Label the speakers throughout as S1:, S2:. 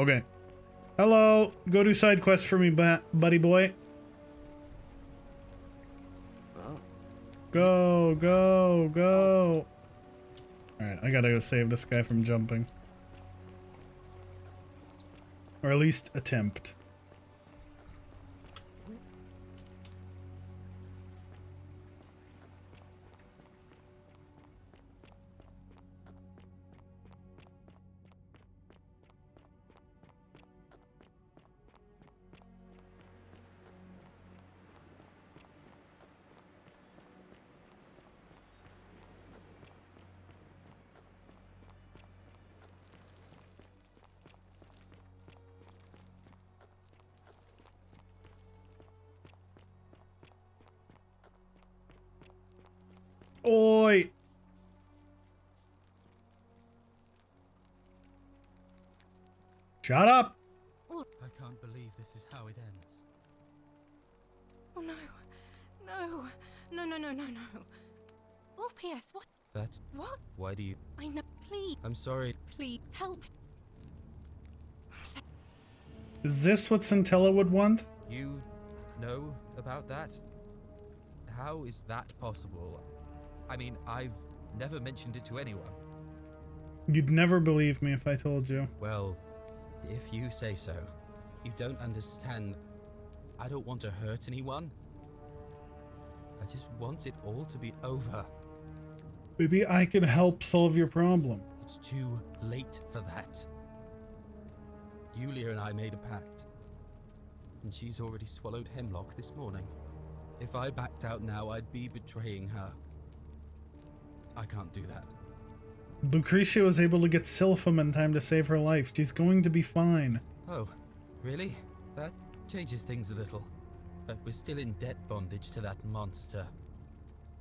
S1: Okay. Hello. Go do side quests for me, buddy boy. Go, go, go. Alright, I gotta go save this guy from jumping. Or at least attempt. Oi! Shut up!
S2: I can't believe this is how it ends.
S3: Oh no. No. No, no, no, no, no. Oh, P.S. What?
S2: That's...
S3: What?
S2: Why do you...
S3: I know. Please.
S2: I'm sorry.
S3: Please. Help.
S1: Is this what Centella would want?
S2: You know about that? How is that possible? I mean, I've never mentioned it to anyone.
S1: You'd never believe me if I told you.
S2: Well, if you say so. You don't understand. I don't want to hurt anyone. I just want it all to be over.
S1: Maybe I can help solve your problem.
S2: It's too late for that. Yulia and I made a pact. And she's already swallowed hemlock this morning. If I backed out now, I'd be betraying her. I can't do that.
S1: Lucretia was able to get Silphum in time to save her life. She's going to be fine.
S2: Oh, really? That changes things a little. But we're still in debt bondage to that monster.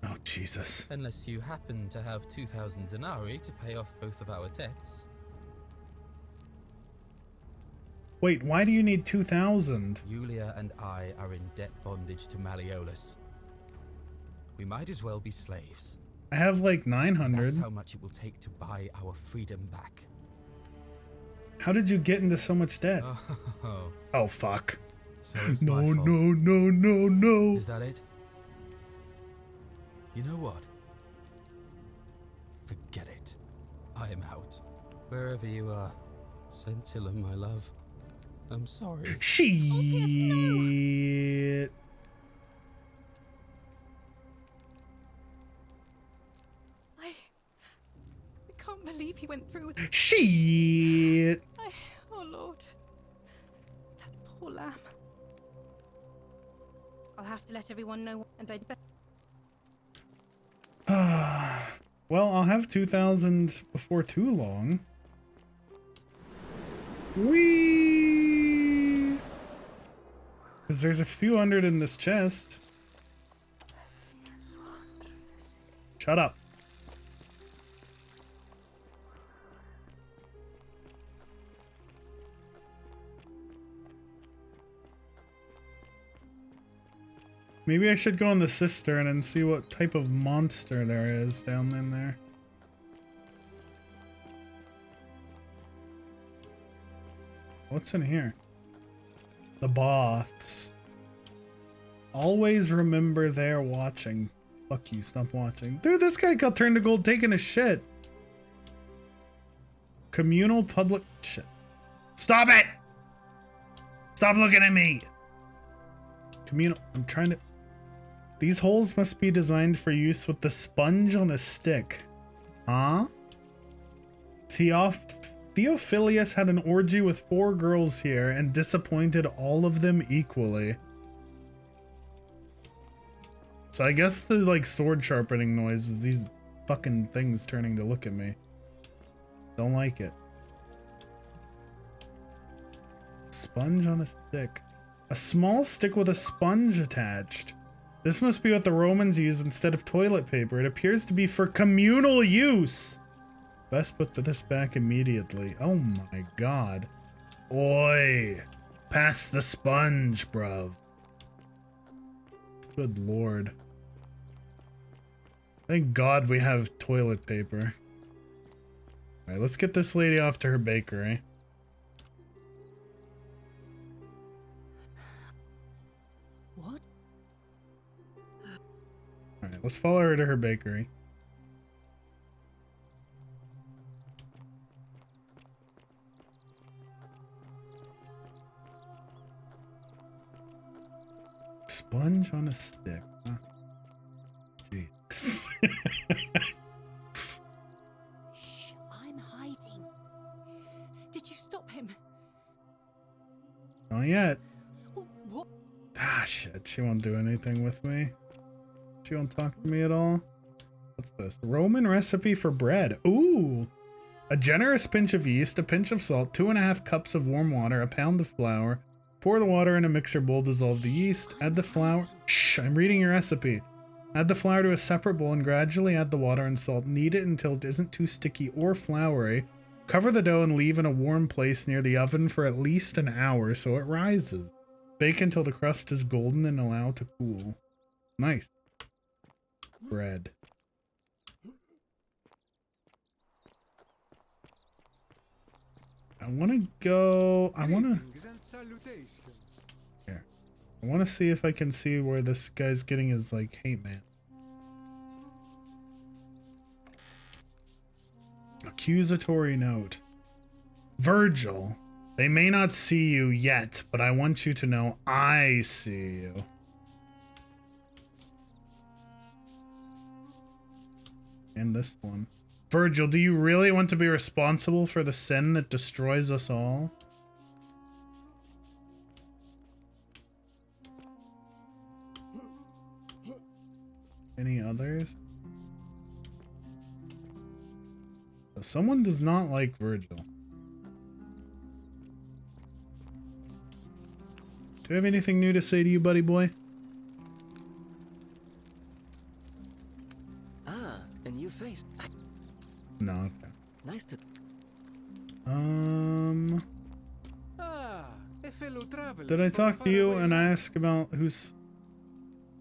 S1: Oh, Jesus.
S2: Unless you happen to have 2,000 denarii to pay off both of our debts.
S1: Wait, why do you need 2,000?
S2: Yulia and I are in debt bondage to Malleolus. We might as well be slaves.
S1: I have like 900.
S2: That's how much it will take to buy our freedom back.
S1: How did you get into so much debt?
S2: Oh,
S1: Oh, fuck.
S2: so it's
S1: No,
S2: my fault.
S1: no, no, no, no.
S2: Is that it? You know what? Forget it. I am out. Wherever you are, Centilla, my love. I'm sorry.
S1: Shit.
S3: I can't believe he went through with it.
S1: Shit.
S3: Oh, Lord. That poor lamb. I'll have to let everyone know, and I'd bet.
S1: Well, I'll have 2,000 before too long. Whee! Because there's a few hundred in this chest. Shut up. Maybe I should go on the cistern and see what type of monster there is down in there. What's in here? The Boths. Always remember they're watching. Fuck you, stop watching. Dude, this guy got turned to gold taking a shit. Communal public shit. Stop it! Stop looking at me! Communal, I'm trying to... These holes must be designed for use with the sponge on a stick. Huh? Theophilus had an orgy with 4 girls here and disappointed all of them equally. So I guess the like sword sharpening noise is these fucking things turning to look at me. Don't like it. Sponge on a stick. A small stick with a sponge attached. This must be what the Romans used instead of toilet paper. It appears to be for communal use. Best put this back immediately. Oh my god. Oi! Pass the sponge, bruv. Good lord. Thank god we have toilet paper. Alright, let's get this lady off to her bakery. let's follow her to her bakery. Sponge on a stick. Huh? Jesus.
S3: Shh, I'm hiding. Did you stop him?
S1: Not yet.
S3: What?
S1: Ah, shit. She won't do anything with me. She won't talk to me at all. What's this? Roman recipe for bread. Ooh. A generous pinch of yeast, a pinch of salt, 2.5 cups of warm water, a pound of flour. Pour the water in a mixer bowl, dissolve the yeast, add the flour. Shh, I'm reading your recipe. Add the flour to a separate bowl and gradually add the water and salt. Knead it until it isn't too sticky or floury. Cover the dough and leave in a warm place near the oven for at least an hour so it rises. Bake until the crust is golden and allow to cool. Nice. Bread. I want to go... I want to see if I can see where this guy's getting his, like, hate mail. Accusatory note. Virgil, they may not see you yet, but I want you to know I see you. And this one. Virgil, do you really want to be responsible for the sin that destroys us all? Any others? Someone does not like Virgil. Do you have anything new to say to you, buddy boy?
S4: Ah, a new face.
S1: No, okay.
S4: Nice to...
S5: Ah, a fellow traveler.
S1: Did I talk to you and ask about who's...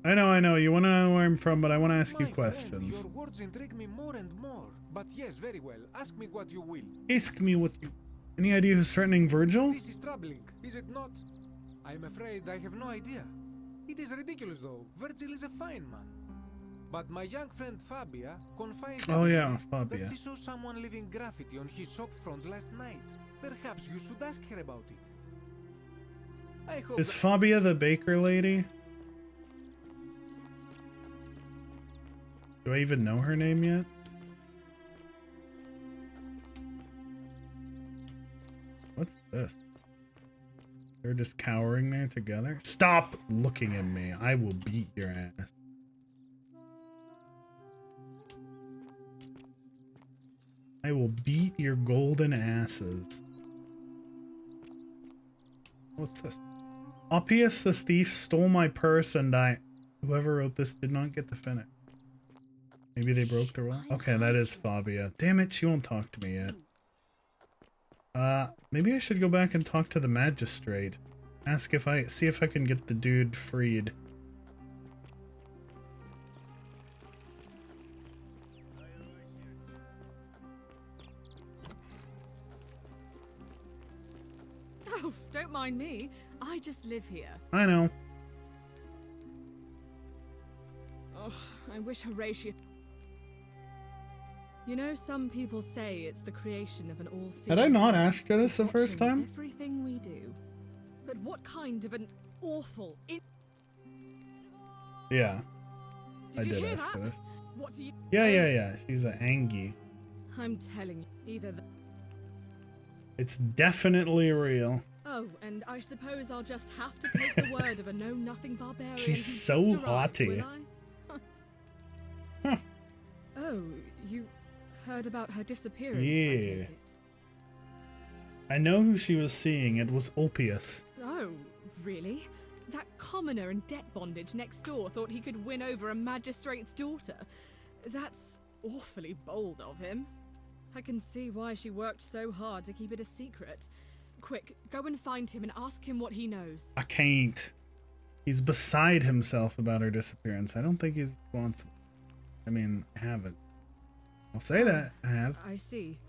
S1: I know, you want to know where I'm from, but I want to ask you questions.
S5: Your words intrigue me more and more. But yes, very well. Ask me what you will.
S1: Ask me what you... Any idea who's threatening Virgil?
S5: This is troubling, is it not? I'm afraid I have no idea. It is ridiculous, though. Virgil is a fine man. But my young friend Fabia confided
S1: Oh
S5: in
S1: yeah,
S5: me
S1: Fabia.
S5: that she saw someone leaving graffiti on his shop front last night. Perhaps you should ask her about it. I hope
S1: Is Fabia the baker lady? Do I even know her name yet? What's this? They're just cowering there together? Stop looking at me. I will beat your ass. I will beat your golden asses. What's this? Oppius the thief stole my purse and whoever wrote this did not get to finish. Maybe they broke the rule? Okay, that is Fabia. Damn it, she won't talk to me yet. Maybe I should go back and talk to the magistrate. See if I can get the dude freed.
S3: Oh, don't mind me. I just live here.
S1: I know.
S3: Oh, I wish Horatio... You know, some people say it's the creation of an all-seeing...
S1: Had I not asked her this the first
S3: watching
S1: time?
S3: Everything we do. But what kind of an awful...
S1: Yeah. I
S3: Did you
S1: did
S3: hear
S1: ask
S3: that?
S1: her this.
S3: What do you...
S1: Yeah. She's an Angie.
S3: I'm telling you, either the...
S1: It's definitely real.
S3: Oh, and I suppose I'll just have to take the word of a know-nothing barbarian.
S1: She's
S3: who's
S1: so
S3: just arrived,
S1: haughty.
S3: will I?
S1: Huh.
S3: Oh, you heard about her disappearance, I
S1: Yeah.
S3: take it.
S1: I know who she was seeing. It was Ulpius.
S3: Oh, really? That commoner in debt bondage next door thought he could win over a magistrate's daughter. That's awfully bold of him. I can see why she worked so hard to keep it a secret. Quick, go and find him and ask him what he knows.
S1: I can't. He's beside himself about her disappearance. I don't think he's responsible. I mean, I haven't. I'll say that. I have.
S3: I see.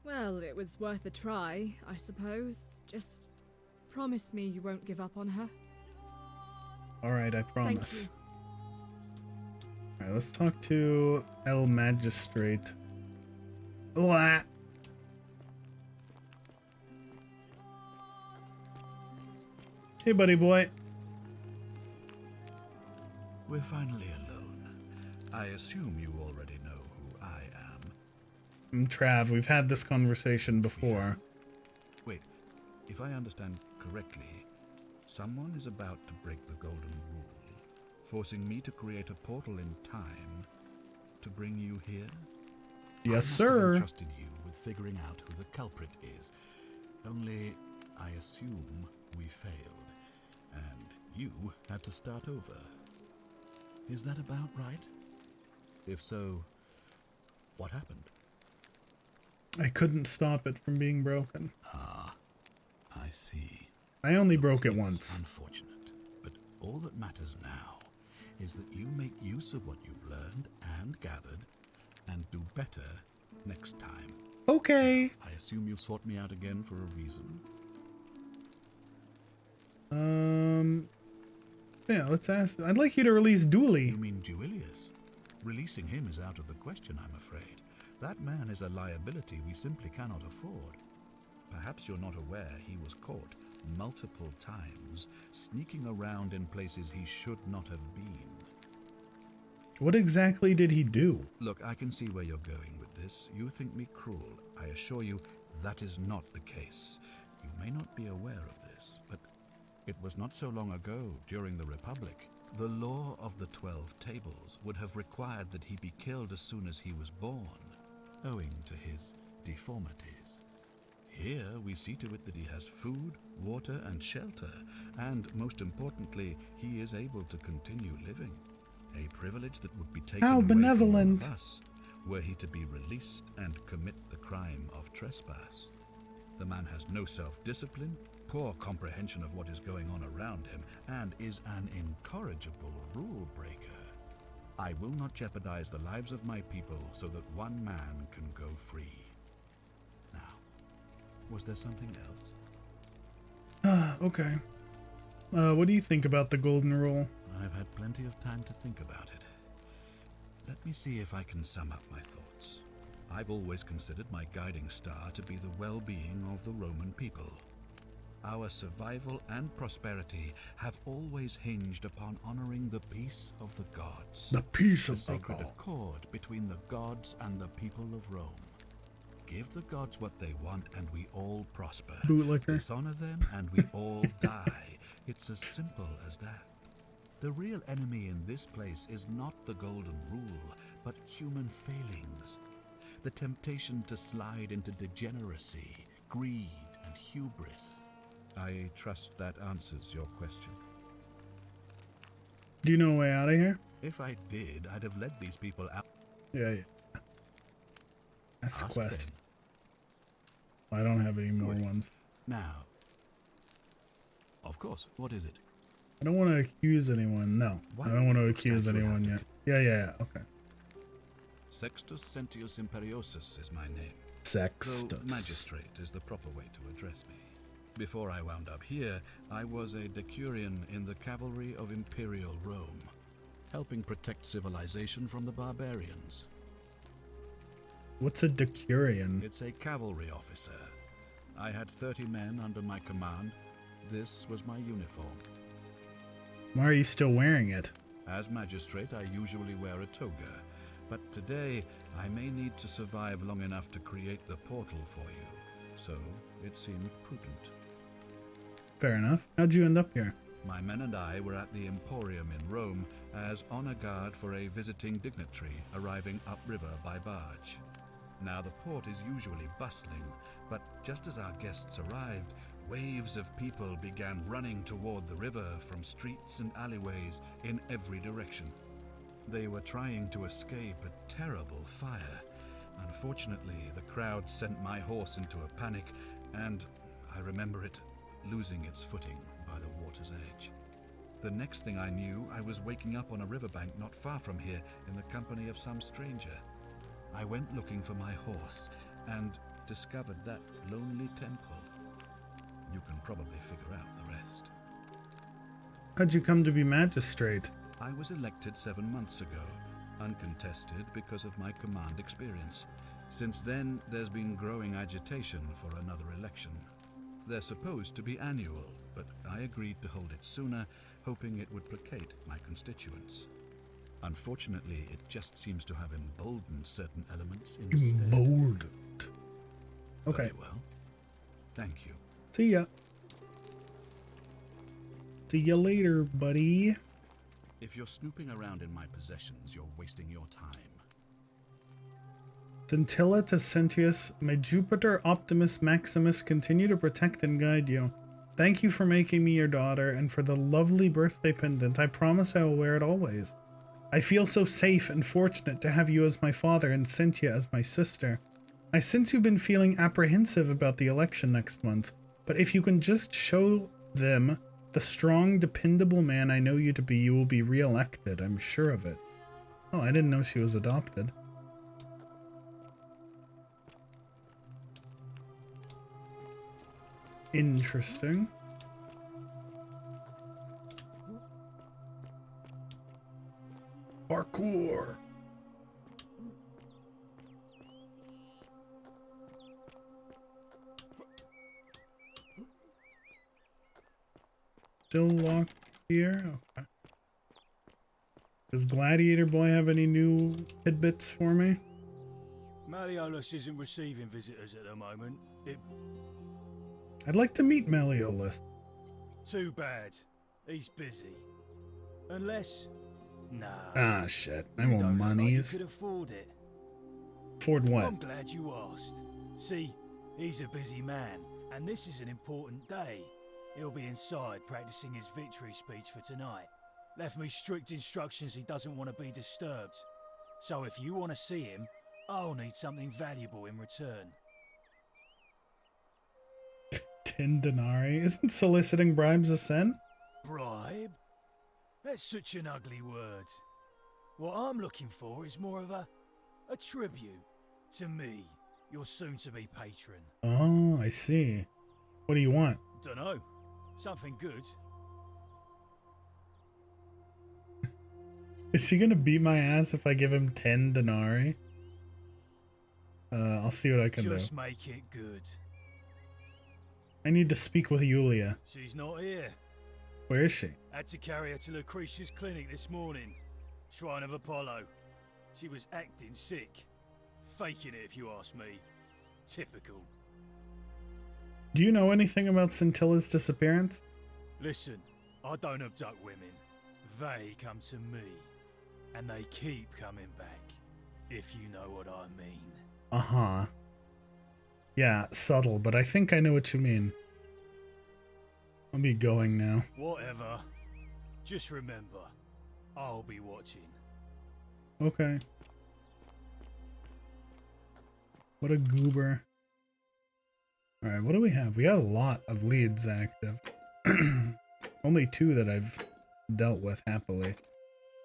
S3: Well, it was worth a try, I suppose. Just promise me you won't give up on her.
S1: Alright, I promise.
S3: Thank you.
S1: Alright, let's talk to El Magistrate. Blah. Hey, buddy boy.
S6: We're finally alone. I assume you already know who I am.
S1: I'm Trav. We've had this conversation before.
S6: Wait, if I understand correctly, someone is about to break the Golden Rule, forcing me to create a portal in time to bring you here?
S1: Yes,
S6: I must
S1: sir.
S6: have entrusted you with figuring out who the culprit is. Only, I assume we failed, and you had to start over. Is that about right? If so, what happened?
S1: I couldn't stop it from being broken.
S6: Ah, I see.
S1: I only broke it
S6: It's
S1: once.
S6: unfortunate, but all that matters now is that you make use of what you've learned and gathered and do better next time.
S1: Okay.
S6: I assume you've sought me out again for a reason.
S1: Yeah, let's ask. I'd like you to release Dooley.
S6: You mean Duilius? Releasing him is out of the question, I'm afraid. That man is a liability we simply cannot afford. Perhaps you're not aware he was caught multiple times, sneaking around in places he should not have been.
S1: What exactly did he do?
S6: Look, I can see where you're going with this. You think me cruel. I assure you that is not the case. You may not be aware of this, but it was not so long ago, during the Republic, the law of the 12 Tables would have required that he be killed as soon as he was born, owing to his deformities. Here we see to it that he has food, water, and shelter, and most importantly, he is able to continue living. A privilege that would be taken
S1: How
S6: away
S1: benevolent.
S6: from all of us were he to be released and commit the crime of trespass. The man has no self-discipline, poor comprehension of what is going on around him, and is an incorrigible rule breaker. I will not jeopardize the lives of my people so that one man can go free. Now, was there something else?
S1: Okay. What do you think about the Golden Rule?
S6: I've had plenty of time to think about it. Let me see if I can sum up my thoughts. I've always considered my guiding star to be the well-being of the Roman people. Our survival and prosperity have always hinged upon honoring the peace of the gods.
S1: The peace
S6: The
S1: of the
S6: sacred
S1: God.
S6: accord between the gods and the people of Rome. Give the gods what they want and we all prosper.
S1: Bootlicker.
S6: Dishonor them and we all die. It's as simple as that. The real enemy in this place is not the Golden Rule, but human failings. The temptation to slide into degeneracy, greed, and hubris. I trust that answers your question.
S1: Do you know a way out of here?
S6: If I did, I'd have led these people out.
S1: Yeah. That's the
S6: Ask
S1: quest.
S6: them.
S1: I don't have any more
S6: Good.
S1: ones.
S6: Now, of course, what is it?
S1: I don't want to accuse anyone. No.
S6: Why
S1: I don't want to
S6: looks like
S1: accuse
S6: you would
S1: anyone
S6: have
S1: yet.
S6: to
S1: Yeah. Okay.
S6: Sextus Sentius Imperiosus is my name.
S1: Sextus.
S6: Though magistrate is the proper way to address me. Before I wound up here, I was a decurion in the cavalry of Imperial Rome, helping protect civilization from the barbarians.
S1: What's a decurion?
S6: It's a cavalry officer. I had 30 men under my command. This was my uniform.
S1: Why are you still wearing it?
S6: As magistrate, I usually wear a toga, but today I may need to survive long enough to create the portal for you, so it seemed prudent.
S1: Fair enough. How'd you end up here?
S6: My men and I were at the Emporium in Rome as honor guard for a visiting dignitary arriving upriver by barge. Now the port is usually bustling, but just as our guests arrived, waves of people began running toward the river from streets and alleyways in every direction. They were trying to escape a terrible fire. Unfortunately, the crowd sent my horse into a panic, and I remember it losing its footing by the water's edge. The next thing I knew, I was waking up on a riverbank not far from here in the company of some stranger. I went looking for my horse and discovered that lonely temple. You can probably figure out the rest.
S1: How'd you come to be magistrate?
S6: I was elected 7 months ago. uncontested because of my command experience. Since then, there's been growing agitation for another election. They're supposed to be annual, but I agreed to hold it sooner, hoping it would placate my constituents. Unfortunately, it just seems to have emboldened certain elements instead.
S1: Emboldened. Okay.
S6: Very well. Thank you.
S1: See ya. See ya later, buddy.
S6: If you're snooping around in my possessions, you're wasting your time.
S1: Scintilla to Sentius, may Jupiter Optimus Maximus continue to protect and guide you. Thank you for making me your daughter and for the lovely birthday pendant. I promise I will wear it always. I feel so safe and fortunate to have you as my father and Cynthia as my sister. I sense you've been feeling apprehensive about the election next month, but if you can just show them the strong, dependable man I know you to be, you will be re-elected. I'm sure of it. Oh, I didn't know she was adopted. Interesting. Parkour. Still locked here? Okay. Does Gladiator Boy have any new tidbits for me?
S7: Malleolus isn't receiving visitors at the moment.
S1: I'd like to meet Malleolus.
S7: Too bad. He's busy. Unless... Nah.
S1: Ah, shit. I
S7: you
S1: want
S7: don't look like
S1: monies.
S7: you could afford it.
S1: Afford what?
S7: I'm glad you asked. See, he's a busy man, and this is an important day. He'll be inside practicing his victory speech for tonight. Left me strict instructions he doesn't want to be disturbed. So if you want to see him, I'll need something valuable in return.
S1: 10 denarii? Isn't soliciting bribes a sin?
S7: Bribe? That's such an ugly word. What I'm looking for is more of a tribute to me, your soon-to-be patron.
S1: Oh, I see. What do you want?
S7: Dunno. Something good.
S1: Is he gonna beat my ass if I give him 10 denarii? I'll see what I can do.
S7: Just make it good.
S1: I need to speak with Yulia.
S7: She's not here.
S1: Where is she?
S7: Had to carry her to Lucretia's clinic this morning. Shrine of Apollo. She was acting sick. Faking it, if you ask me. Typical.
S1: Do you know anything about Scintilla's disappearance?
S7: Listen, I don't abduct women. They come to me. And they keep coming back. If you know what I mean.
S1: Uh-huh. Yeah, subtle, but I think I know what you mean. I'll be going now.
S7: Whatever. Just remember, I'll be watching.
S1: Okay. What a goober. Alright, what do we have? We got a lot of leads active. Only 2 that I've dealt with happily.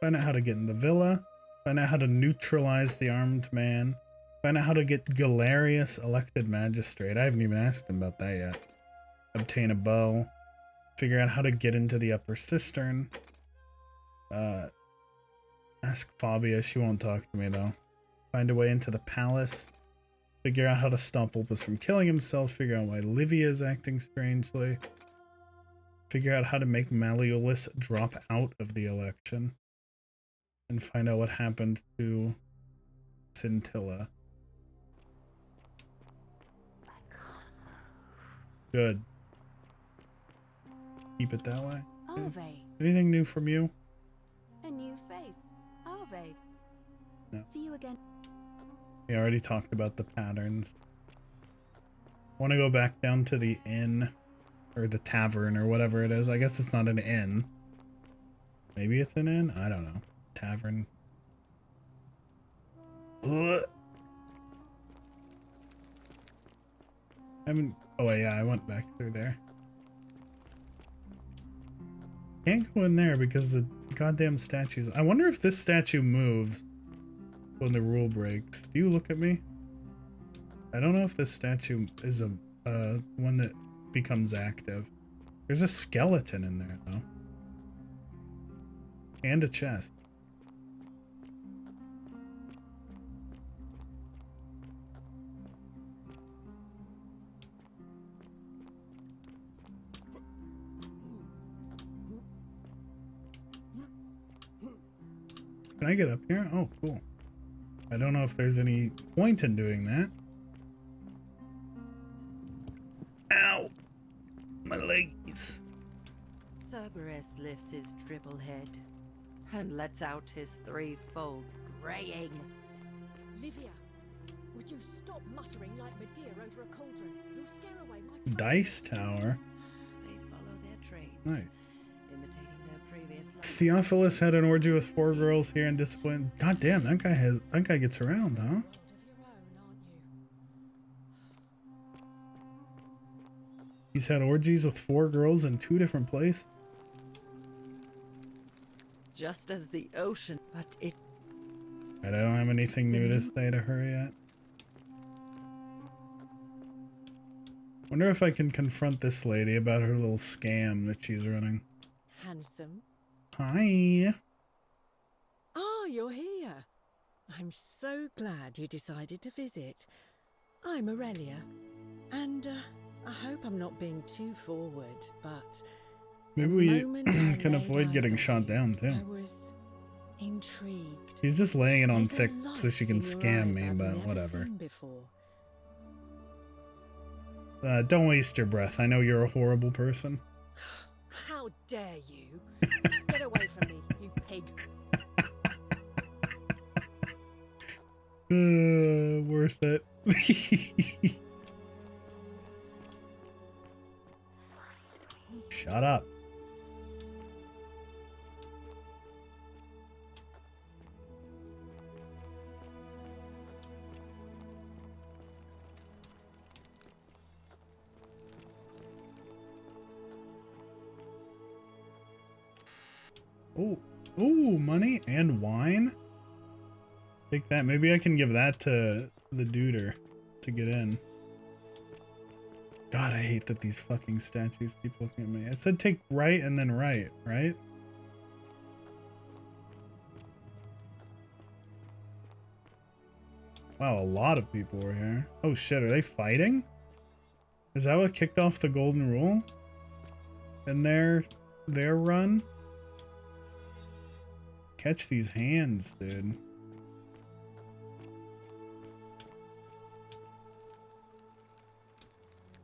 S1: Find out how to get in the villa. Find out how to neutralize the armed man. Find out how to get Galerius elected magistrate. I haven't even asked him about that yet. Obtain a bow. Figure out how to get into the upper cistern. Ask Fabia. She won't talk to me though. Find a way into the palace. Figure out how to stop Opus from killing himself. Figure out why Livia is acting strangely. Figure out how to make Malleolus drop out of the election. And find out what happened to Scintilla. Good. Keep it that way.
S8: Ave.
S1: Anything new from you?
S8: A new face. Ave.
S1: No.
S8: See you again.
S1: We already talked about the patterns. Want to go back down to the inn or the tavern or whatever it is. I guess it's not an inn. Maybe it's an inn? I don't know. Tavern. Ugh. Oh yeah, I went back through there. Can't go in there because the goddamn statues. I wonder if this statue moves when the rule breaks. Do you look at me? I don't know if this statue is a one that becomes active. There's a skeleton in there though. And a chest. I get up here? Oh, cool. I don't know if there's any point in doing that. Ow! My legs.
S8: Cerberus lifts his dribble head and lets out his threefold graying.
S9: Livia, would you stop muttering like Medea over a cauldron? You'll scare away my
S1: Dice tower.
S8: They follow their trades,
S1: Nice.
S8: imitating their previous lives.
S1: Theophilus had an orgy with 4 girls here in discipline. God damn, that guy gets around, huh?
S9: World of your own, aren't you?
S1: He's had orgies with 4 girls in 2 different places.
S8: Just as the ocean, but it
S1: Right, I don't have anything new to say to her yet. Wonder if I can confront this lady about her little scam that she's running.
S9: Handsome.
S1: Hi.
S9: Ah, you're here. I'm so glad you decided to visit. I'm Aurelia, and I hope I'm not being too forward, but
S1: Maybe
S9: the
S1: we
S9: moment I
S1: can
S9: laid
S1: avoid
S9: eyes
S1: getting
S9: on
S1: shot
S9: you,
S1: down too.
S9: I was intrigued.
S1: She's just laying it on
S9: There's a
S1: thick so she can
S9: light in your
S1: scam
S9: eyes
S1: me,
S9: I've
S1: but
S9: never
S1: whatever.
S9: seen before.
S1: Don't waste your breath. I know you're a horrible person.
S9: How dare you! Get away from me, you pig!
S1: Worth it. Shut up. Oh, ooh, money and wine. Take that. Maybe I can give that to the duder to get in. God, I hate that these fucking statues keep looking at me. It said take right and then right, right? Wow, a lot of people were here. Oh shit, are they fighting? Is that what kicked off the golden rule? In their run? Catch these hands, dude.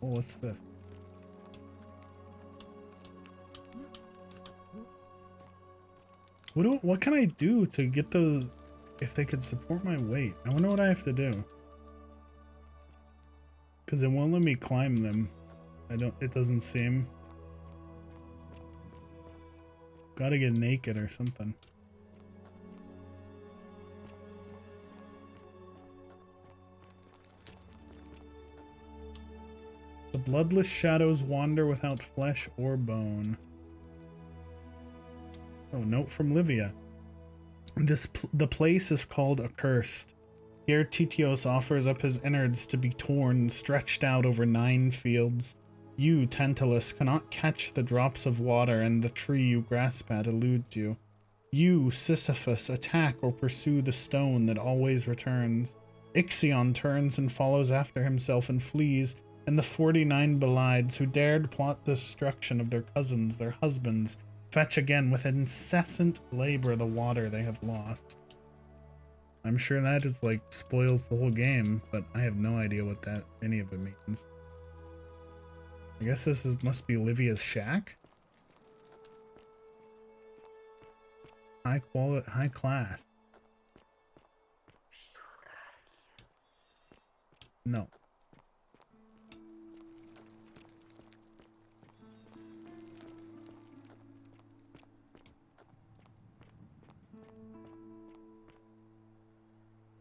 S1: Oh, what's this? What can I do to get those, if they could support my weight? I wonder what I have to do. Because it won't let me climb them. It doesn't seem. Gotta get naked or something. The bloodless shadows wander without flesh or bone. Oh, note from Livia. The place is called Accursed. Here Titios offers up his innards to be torn, stretched out over 9 fields. You, Tantalus, cannot catch the drops of water, and the tree you grasp at eludes you. You, Sisyphus, attack or pursue the stone that always returns. Ixion turns and follows after himself and flees, and the 49 Belides who dared plot the destruction of their cousins, their husbands, fetch again with incessant labor the water they have lost. I'm sure that just like spoils the whole game, but I have no idea what any of it means. I guess this must be Livia's shack. High quality, high class. No.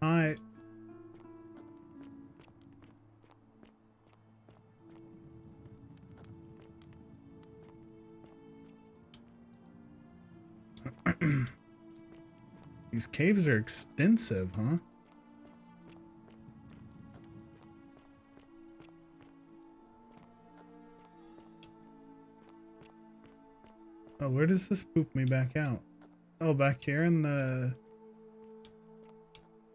S1: Hi. These caves are extensive, huh? Oh, where does this poop me back out? Oh, back here in the...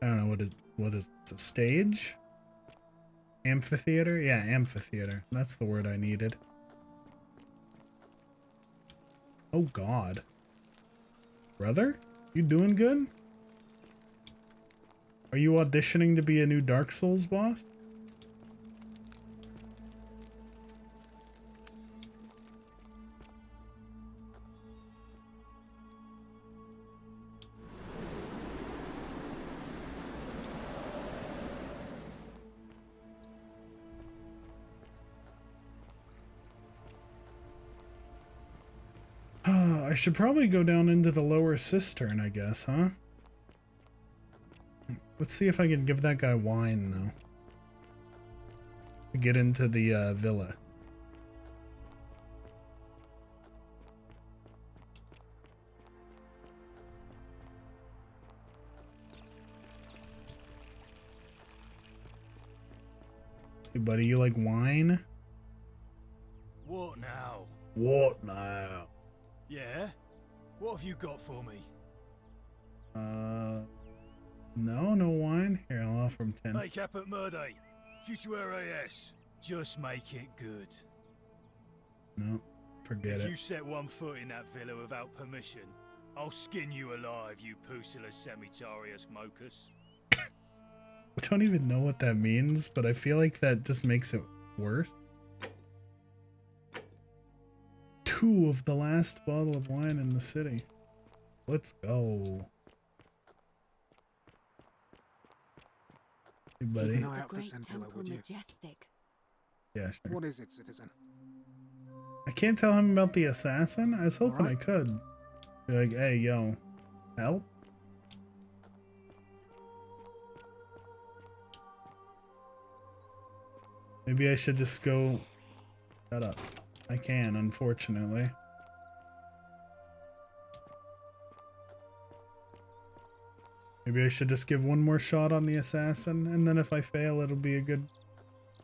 S1: I don't know, what is this, a stage? Amphitheater? Yeah, amphitheater. That's the word I needed. Oh god. Brother? You doing good? Are you auditioning to be a new Dark Souls boss? I should probably go down into the lower cistern, I guess, huh? Let's see if I can give that guy wine, though. To get into the villa. Hey, buddy, you like wine?
S7: What now?
S1: What now?
S7: Yeah? What have you got for me?
S1: No wine. Here, I'll offer him 10.
S7: Make up at Murday. Future AS. Just make it good.
S1: No, forget
S7: If
S1: it.
S7: you set one foot in that villa without permission, I'll skin you alive, you pusilless semitarius mocus.
S1: I don't even know what that means, but I feel like that just makes it worse. 2 of the last bottle of wine in the city. Let's go. Hey, buddy.
S10: Keep an eye out for
S11: Great
S10: Santilla,
S11: temple
S10: would you?
S11: majestic.
S1: Yeah, sure.
S10: What is it, citizen?
S1: I can't tell him about the assassin? I was hoping
S10: Alright.
S1: I could. Be like, hey, yo, help? Maybe I should just go... Shut up. I can, unfortunately. Maybe I should just give one more shot on the assassin, and then if I fail, it'll be a good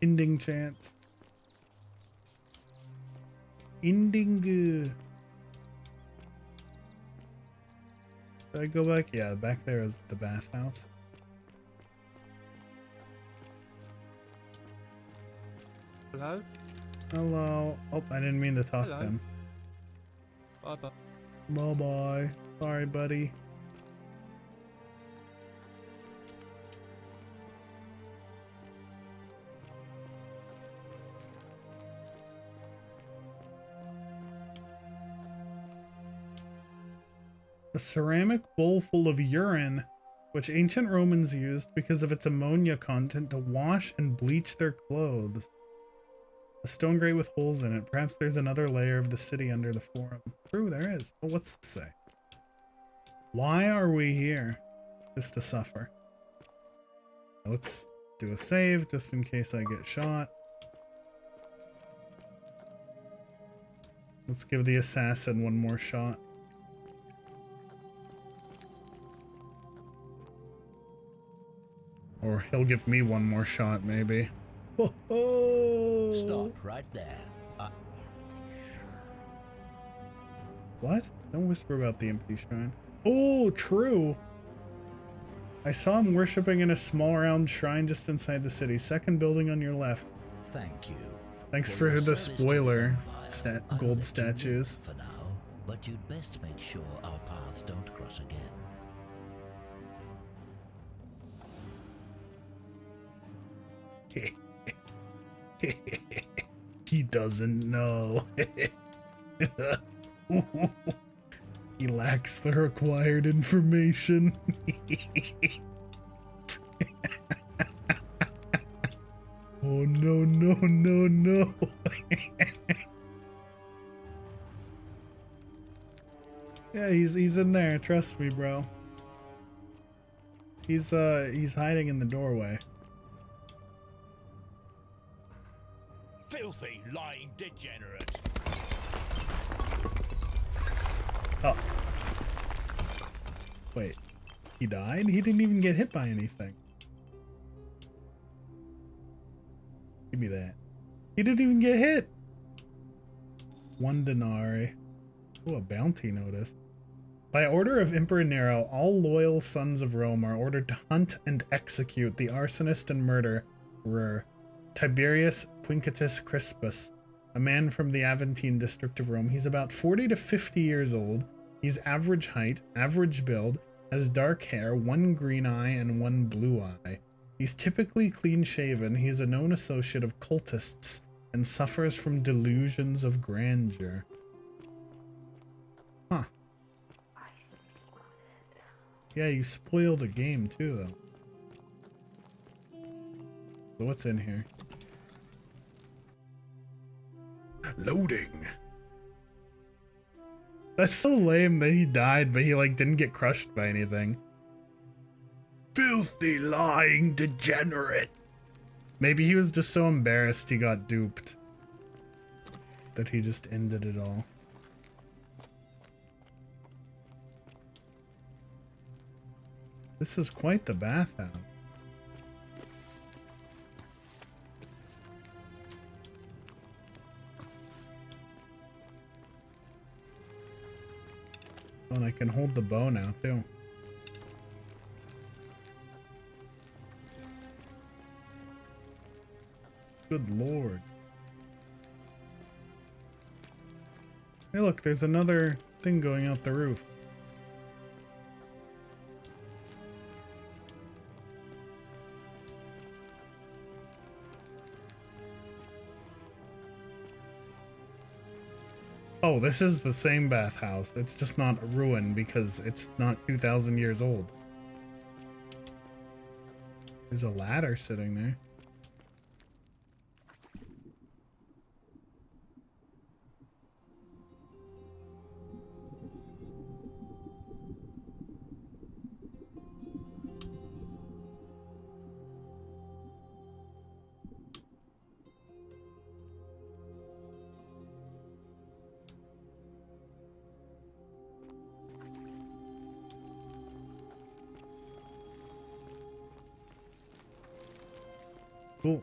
S1: ending chance. Ending. Did I go back? Yeah, back there is the bathhouse.
S2: Hello?
S1: Hello. Oh, I didn't mean to talk
S2: Hello.
S1: to him.
S2: Bye-bye.
S1: Bye-bye. Sorry, buddy. A ceramic bowl full of urine, which ancient Romans used because of its ammonia content to wash and bleach their clothes. A stone grate with holes in it. Perhaps there's another layer of the city under the forum. True, there is. Oh, what's this say? Why are we here? Just to suffer. Let's do a save just in case I get shot. Let's give the assassin one more shot. Or he'll give me one more shot, maybe. Ho ho!
S12: Stop right there.
S1: What? Don't whisper about the empty shrine. Oh, true. I saw him worshipping in a small round shrine just inside the city. Second building on your left.
S12: Thank you.
S1: Thanks
S12: For
S1: for
S12: your
S1: the
S12: service to the
S1: spoiler.
S12: Empire, I'll
S1: Gold
S12: let you
S1: statues.
S12: live for now, but you'd best make sure our paths don't cross again.
S1: He doesn't know. He lacks the required information. Oh no, no, no, no. Yeah, he's in there, trust me, bro. He's hiding in the doorway.
S12: Filthy, lying degenerate.
S1: Oh. Wait. He died? He didn't even get hit by anything. Give me that. He didn't even get hit. 1 denarii. Oh, a bounty notice. By order of Emperor Nero, all loyal sons of Rome are ordered to hunt and execute the arsonist and murderer Tiberius Quinctius Crispus, a man from the Aventine district of Rome. He's about 40 to 50 years old. He's average height, average build, Has dark hair, one green eye, and one blue eye. He's typically clean-shaven. He's a known associate of cultists and suffers from delusions of grandeur. Huh. Yeah, you spoiled a game too, though. So what's in here? Loading. That's so lame that he died, but he like didn't get crushed by anything. Filthy lying degenerate. Maybe he was just so embarrassed he got duped that he just ended it all. This is quite the bathhouse. Oh, and I can hold the bow now too. Good lord. Hey look, there's another thing going out the roof. Oh, this is the same bathhouse. It's just not a ruin because it's not 2,000 years old. There's a ladder sitting there. Cool.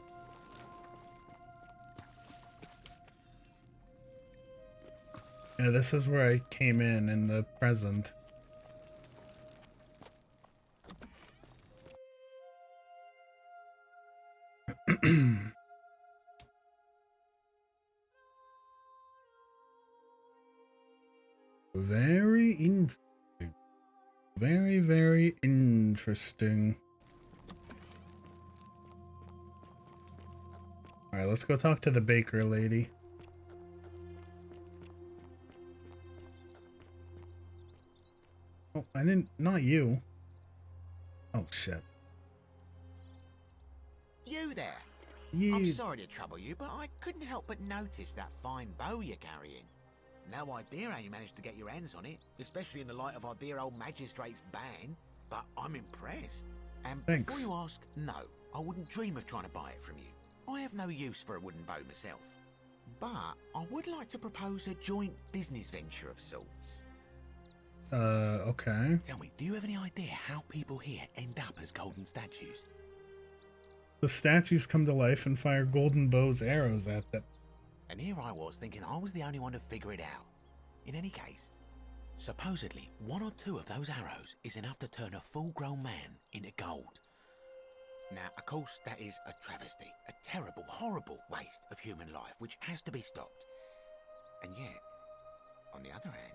S1: Yeah, this is where I came in the present. Very interesting. Very, very interesting. Alright, let's go talk to the baker lady. Oh, I didn't... Not you. Oh, shit.
S10: You there?
S1: You...
S10: I'm sorry to trouble you, but I couldn't help but notice that fine bow you're carrying. No idea how you managed to get your hands on it, especially in the light of our dear old magistrate's ban, but I'm impressed. And
S1: Thanks.
S10: before you ask, no, I wouldn't dream of trying to buy it from you. I have no use for a wooden bow myself. But I would like to propose a joint business venture of sorts.
S1: Okay.
S10: Tell me, do you have any idea how people here end up as golden statues?
S1: The statues come to life and fire golden bows arrows at them.
S10: And here I was thinking I was the only one to figure it out. In any case, supposedly one or two of those arrows is enough to turn a full-grown man into gold. Now, of course, that is a travesty, a terrible, horrible waste of human life, which has to be stopped. And yet, on the other hand,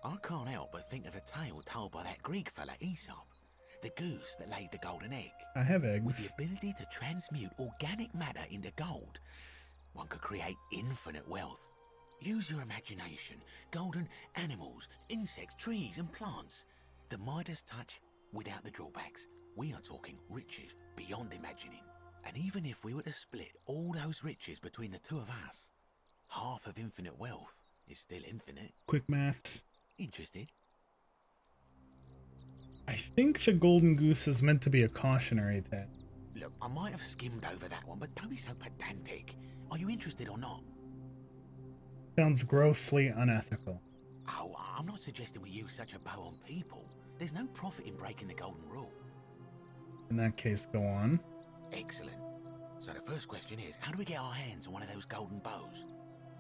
S10: I can't help but think of a tale told by that Greek fella Aesop, the goose that laid the golden egg.
S1: I have eggs.
S10: With the ability to transmute organic matter into gold, one could create infinite wealth. Use your imagination. Golden animals, insects, trees and plants. The Midas touch without the drawbacks. We are talking riches beyond imagining. And even if we were to split all those riches between the two of us, half of infinite wealth is still infinite.
S1: Quick maths.
S10: Interested?
S1: I think the golden goose is meant to be a cautionary tale.
S10: Look, I might have skimmed over that one, but don't be so pedantic. Are you interested or not?
S1: Sounds grossly unethical.
S10: Oh, I'm not suggesting we use such a bow on people. There's no profit in breaking the golden rule.
S1: In that case, go on.
S10: Excellent. So the first question is, how do we get our hands on one of those golden bows?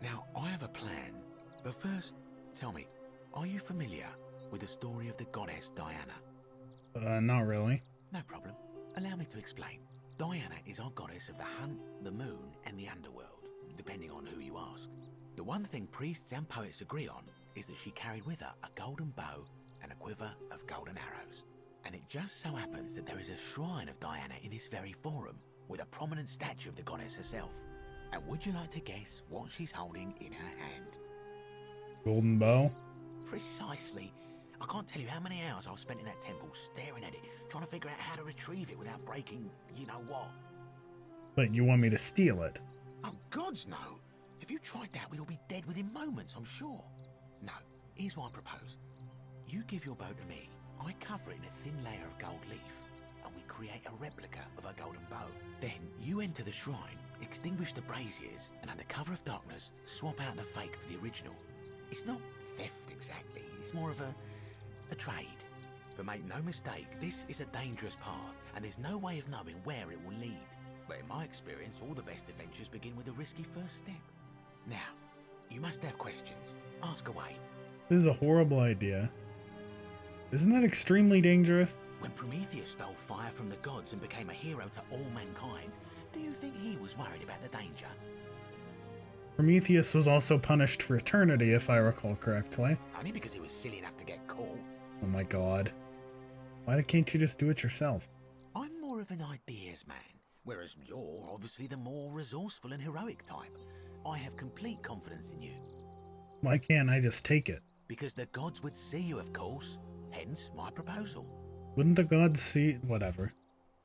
S10: Now, I have a plan, but first, tell me, are you familiar with the story of the goddess Diana?
S1: Not really.
S10: No problem. Allow me to explain. Diana is our goddess of the hunt, the moon, and the underworld, depending on who you ask. The one thing priests and poets agree on is that she carried with her a golden bow and a quiver of golden arrows. And it just so happens that there is a shrine of Diana in this very forum, with a prominent statue of the goddess herself. And would you like to guess what she's holding in her hand?
S1: Golden bow.
S10: Precisely. I can't tell you how many hours I've spent in that temple staring at it, trying to figure out how to retrieve it without breaking you-know-what.
S1: But you want me to steal it?
S10: Oh, gods no! If you tried that, we'd all be dead within moments, I'm sure. No, here's what I propose. You give your bow to me, I cover it in a thin layer of gold leaf, and we create a replica of a golden bow. Then you enter the shrine, extinguish the braziers, and under cover of darkness, swap out the fake for the original. It's not theft exactly, it's more of a trade. But make no mistake, this is a dangerous path, and there's no way of knowing where it will lead. But in my experience, all the best adventures begin with a risky first step. Now, you must have questions. Ask away.
S1: This is a horrible idea. Isn't that extremely dangerous?
S10: When Prometheus stole fire from the gods and became a hero to all mankind, do you think he was worried about the danger?
S1: Prometheus was also punished for eternity, if I recall correctly.
S10: Only because he was silly enough to get caught.
S1: Oh my god. Why can't you just do it yourself?
S10: I'm more of an ideas man, whereas you're obviously the more resourceful and heroic type. I have complete confidence in you.
S1: Why can't I just take it?
S10: Because the gods would see you, of course. Hence my proposal.
S1: Wouldn't the gods see... Whatever.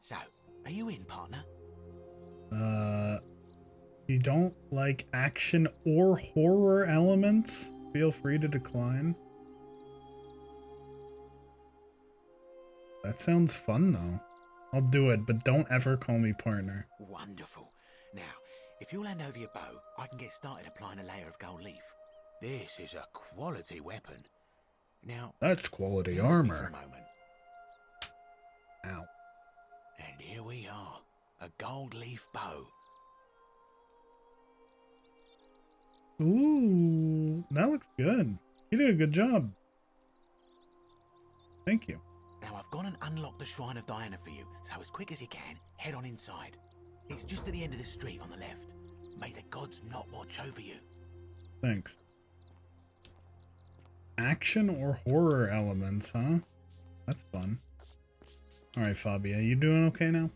S10: So, are you in, partner?
S1: You don't like action or horror elements? Feel free to decline. That sounds fun, though. I'll do it, but don't ever call me partner.
S10: Wonderful. Now, if you'll hand over your bow, I can get started applying a layer of gold leaf. This is a quality weapon. Now,
S1: that's quality
S10: bear with me
S1: armor.
S10: for a moment.
S1: Ow.
S10: And here we are, a gold leaf bow.
S1: Ooh, that looks good. You did a good job. Thank you.
S10: Now I've gone and unlocked the Shrine of Diana for you, so as quick as you can, head on inside. It's just at the end of the street on the left. May the gods not watch over you.
S1: Thanks. Action or horror elements, huh? That's fun. Alright, Fabia, you doing okay now?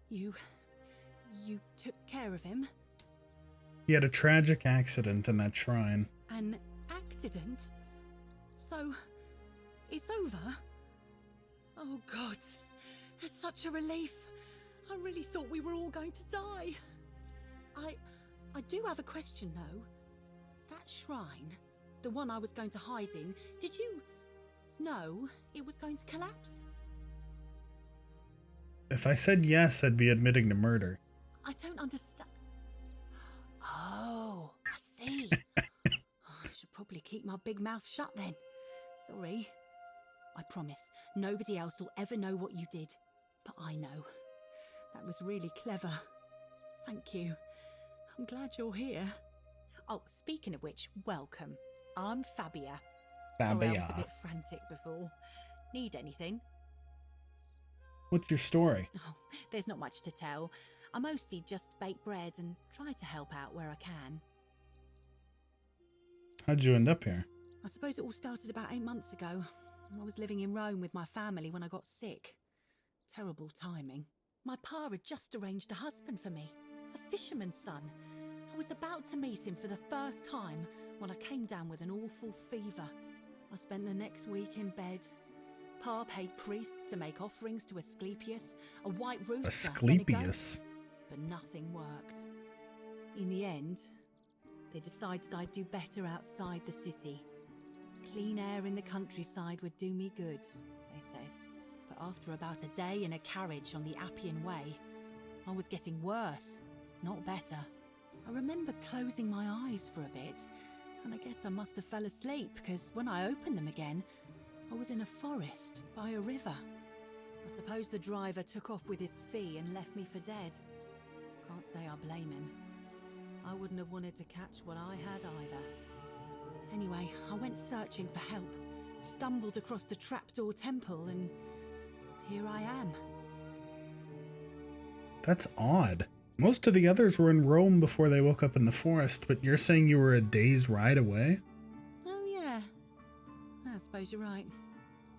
S11: You took care of him?
S1: He had a tragic accident in that shrine.
S11: An accident? So, it's over? Oh God, it's such a relief. I really thought we were all going to die. I do have a question though. That shrine, the one I was going to hide in, did you know it was going to collapse?
S1: If I said yes, I'd be admitting to murder.
S11: I don't understand. Oh, I see. I should probably keep my big mouth shut then. Sorry. I promise, nobody else will ever know what you did. But I know. That was really clever. Thank you. I'm glad you're here. Oh, speaking of which, welcome. I'm Fabia. Sorry, I was a bit frantic before. Need anything?
S1: What's your story?
S11: Oh, there's not much to tell. I mostly just bake bread and try to help out where I can.
S1: How'd you end up here?
S11: I suppose it all started about 8 months ago. I was living in Rome with my family when I got sick. Terrible timing. My pa had just arranged a husband for me, a fisherman's son. I was about to meet him for the first time when I came down with an awful fever. I spent the next week in bed. Pa paid priests to make offerings to Asclepius, a white rooster.
S1: Asclepius?
S11: But nothing worked. In the end, they decided I'd do better outside the city. Clean air in the countryside would do me good, they said. But after about a day in a carriage on the Appian Way, I was getting worse, not better. I remember closing my eyes for a bit, and I guess I must have fell asleep, because when I opened them again, I was in a forest by a river. I suppose the driver took off with his fee and left me for dead. Can't say I blame him. I wouldn't have wanted to catch what I had either. Anyway, I went searching for help, stumbled across the trapdoor temple, and here I am.
S1: That's odd. Most of the others were in Rome before they woke up in the forest, but you're saying you were a day's ride away?
S11: Oh yeah, suppose you're right.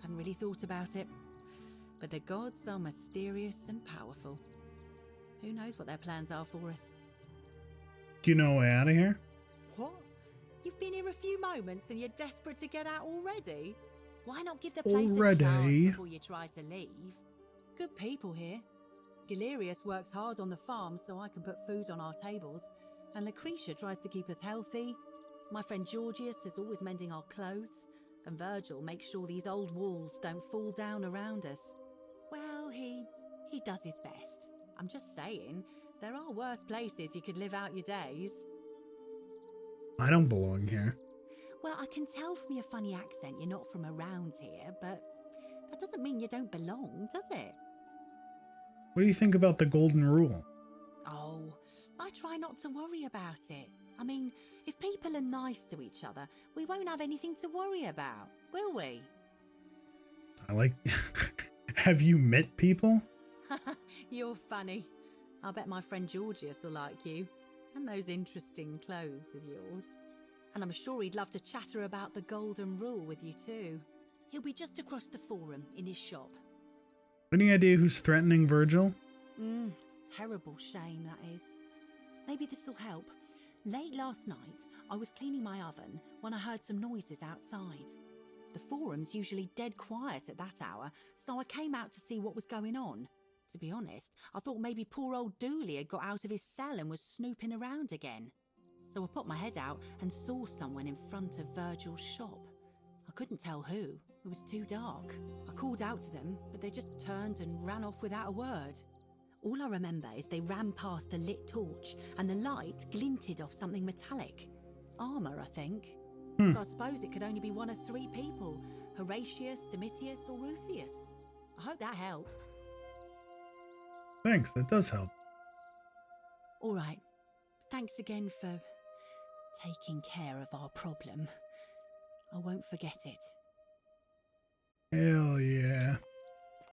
S11: Hadn't really thought about it. But the gods are mysterious and powerful. Who knows what their plans are for us?
S1: Do you know a way out of here?
S11: What? You've been here a few moments and you're desperate to get out already? Why not give the place a chance before you try to leave? Good people here. Galerius works hard on the farm so I can put food on our tables, and Lucretia tries to keep us healthy. My friend Georgius is always mending our clothes, and Virgil makes sure these old walls don't fall down around us. Well, he does his best. I'm just saying, there are worse places you could live out your days.
S1: I don't belong here.
S11: Well, I can tell from your funny accent you're not from around here, but that doesn't mean you don't belong, does it?
S1: What do you think about the golden rule?
S11: Oh, I try not to worry about it. I mean, if people are nice to each other, we won't have anything to worry about, will we?
S1: I like... Have you met people?
S11: You're funny. I bet my friend Georgius will like you. And those interesting clothes of yours. And I'm sure he'd love to chatter about the golden rule with you too. He'll be just across the forum in his shop.
S1: Any idea who's threatening Virgil?
S11: Terrible shame, that is. Maybe this'll help. Late last night, I was cleaning my oven when I heard some noises outside. The forum's usually dead quiet at that hour, so I came out to see what was going on. To be honest, I thought maybe poor old Dooley had got out of his cell and was snooping around again. So I put my head out and saw someone in front of Virgil's shop. I couldn't tell who. It was too dark. I called out to them, but they just turned and ran off without a word. All I remember is they ran past a lit torch and the light glinted off something metallic. Armour, I think. So I suppose it could only be one of three people. Horatius, Domitius or Rufius. I hope that helps.
S1: Thanks, that does help.
S11: All right. Thanks again for taking care of our problem. I won't forget it.
S1: Hell yeah.